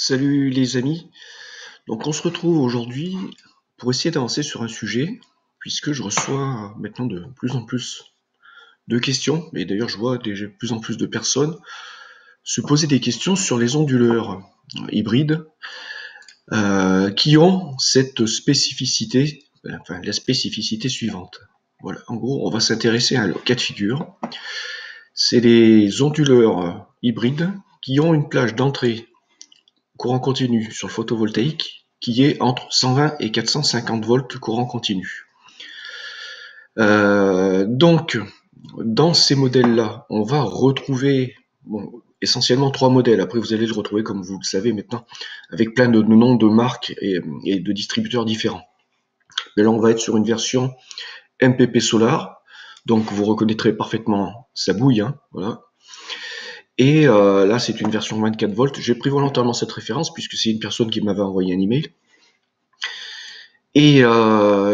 Salut les amis, donc on se retrouve aujourd'hui pour essayer d'avancer sur un sujet, puisque je reçois maintenant de plus en plus de questions, et d'ailleurs je vois déjà de plus en plus de personnes se poser des questions sur les onduleurs hybrides qui ont cette spécificité, enfin la spécificité suivante. Voilà, en gros on va s'intéresser à un cas de figure, c'est les onduleurs hybrides qui ont une plage d'entrée courant continu sur le photovoltaïque qui est entre 120 et 450 volts courant continu. Donc, dans ces modèles-là, on va retrouver essentiellement trois modèles. Après, vous allez le retrouver, comme vous le savez maintenant, avec plein de noms de marques et de distributeurs différents. Mais là, on va être sur une version MPP Solar. Donc, vous reconnaîtrez parfaitement sa bouille. Voilà. Et là, c'est une version 24 volts. J'ai pris volontairement cette référence puisque c'est une personne qui m'avait envoyé un email. Et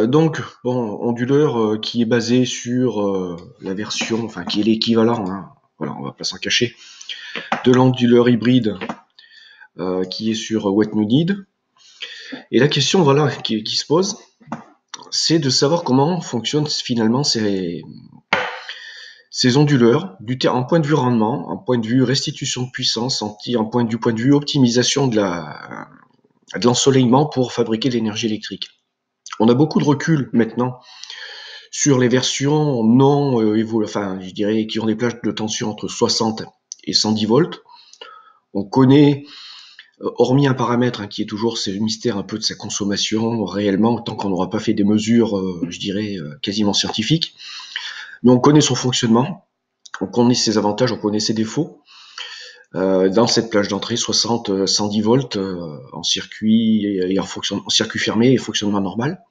donc, bon, onduleur qui est basé sur la version, enfin qui est l'équivalent, voilà, on va pas s'en cacher, de l'onduleur hybride qui est sur What You Need. Et la question, voilà, qui se pose, c'est de savoir comment fonctionnent finalement ces onduleurs, en point de vue rendement, en point de vue restitution de puissance, en point de vue optimisation de l'ensoleillement pour fabriquer l'énergie électrique. On a beaucoup de recul maintenant sur les versions non enfin, je dirais, qui ont des plages de tension entre 60 et 110 volts. On connaît, hormis un paramètre qui est toujours ce mystère un peu de sa consommation, réellement, tant qu'on n'aura pas fait des mesures, je dirais, quasiment scientifiques. Mais on connaît son fonctionnement, on connaît ses avantages, on connaît ses défauts. Dans cette plage d'entrée 60-110 volts en circuit et en circuit fermé et fonctionnement normal,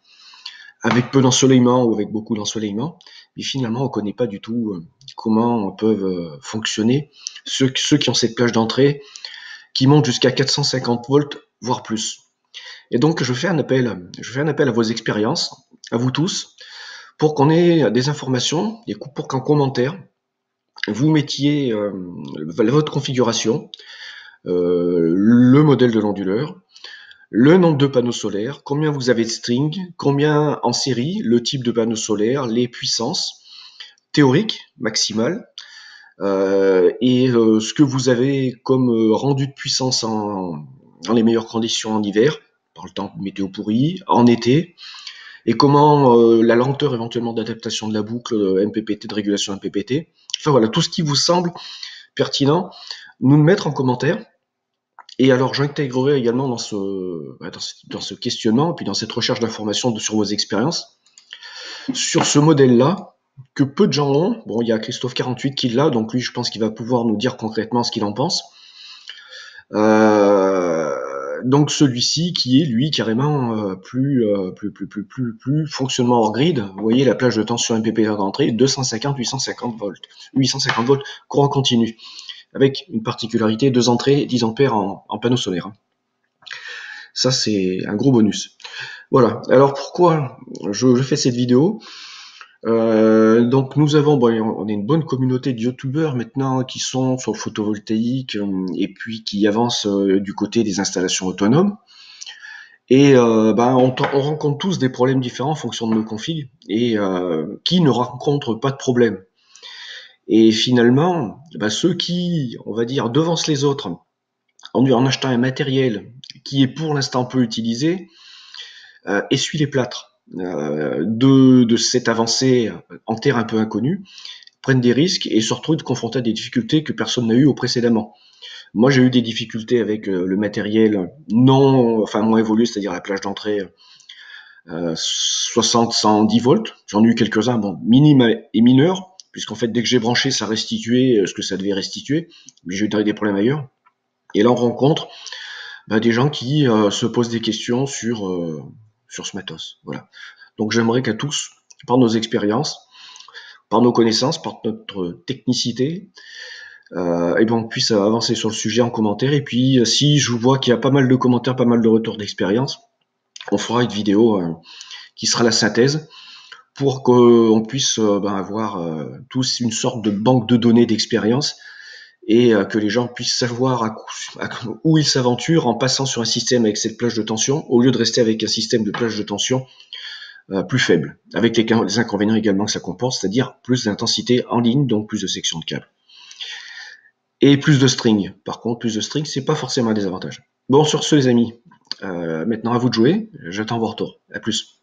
avec peu d'ensoleillement ou avec beaucoup d'ensoleillement, mais finalement on ne connaît pas du tout comment peuvent fonctionner ceux qui ont cette plage d'entrée qui monte jusqu'à 450 volts voire plus. Et donc je fais un appel à vos expériences, à vous tous, pour qu'on ait des informations et pour qu'en commentaire vous mettiez votre configuration, le modèle de l'onduleur, le nombre de panneaux solaires, combien vous avez de string, combien en série, le type de panneaux solaires, les puissances théoriques maximales, et ce que vous avez comme rendu de puissance dans les meilleures conditions en hiver, par le temps météo pourri, en été, et comment la lenteur éventuellement d'adaptation de la boucle MPPT, de régulation MPPT, enfin voilà, tout ce qui vous semble pertinent, nous le mettre en commentaire. Et alors j'intégrerai également dans ce questionnement, et puis dans cette recherche d'informations sur vos expériences, sur ce modèle-là, que peu de gens ont. Bon, il y a Christophe 48 qui l'a, donc lui je pense qu'il va pouvoir nous dire concrètement ce qu'il en pense. Donc celui-ci qui est lui carrément plus fonctionnement hors grid. Vous voyez la plage de tension MPPT d'entrée 250-850 volts, 850 volts courant continu, avec une particularité 2 entrées 10 ampères en panneau solaire. Ça c'est un gros bonus. Voilà. Alors pourquoi je fais cette vidéo? Donc nous avons, on est une bonne communauté de youtubeurs maintenant qui sont sur le photovoltaïque et puis qui avancent du côté des installations autonomes. Et on rencontre tous des problèmes différents en fonction de nos configs et qui ne rencontrent pas de problème. Et finalement, ceux qui, on va dire, devancent les autres en achetant un matériel qui est pour l'instant peu utilisé, essuient les plâtres de cette avancée en terre un peu inconnue, prennent des risques et se retrouvent confrontés à des difficultés que personne n'a eues précédemment. Moi, j'ai eu des difficultés avec le matériel moins évolué, c'est-à-dire la plage d'entrée 60-110 volts. J'en ai eu quelques-uns, minimes et mineurs, puisqu'en fait, dès que j'ai branché, ça restituait ce que ça devait restituer, mais j'ai eu des problèmes ailleurs. Et là, on rencontre des gens qui se posent des questions sur ce matos. Voilà. Donc j'aimerais qu'à tous, par nos expériences, par nos connaissances, par notre technicité, on puisse avancer sur le sujet en commentaire. Et puis si je vois qu'il y a pas mal de commentaires, pas mal de retours d'expérience, on fera une vidéo qui sera la synthèse pour qu'on puisse avoir tous une sorte de banque de données d'expérience et que les gens puissent savoir où ils s'aventurent en passant sur un système avec cette plage de tension, au lieu de rester avec un système de plage de tension plus faible, avec les inconvénients également que ça comporte, c'est-à-dire plus d'intensité en ligne, donc plus de sections de câbles. Et plus de string. Par contre, plus de string, c'est pas forcément un désavantage. Bon, sur ce, les amis, maintenant à vous de jouer. J'attends vos retours. À plus.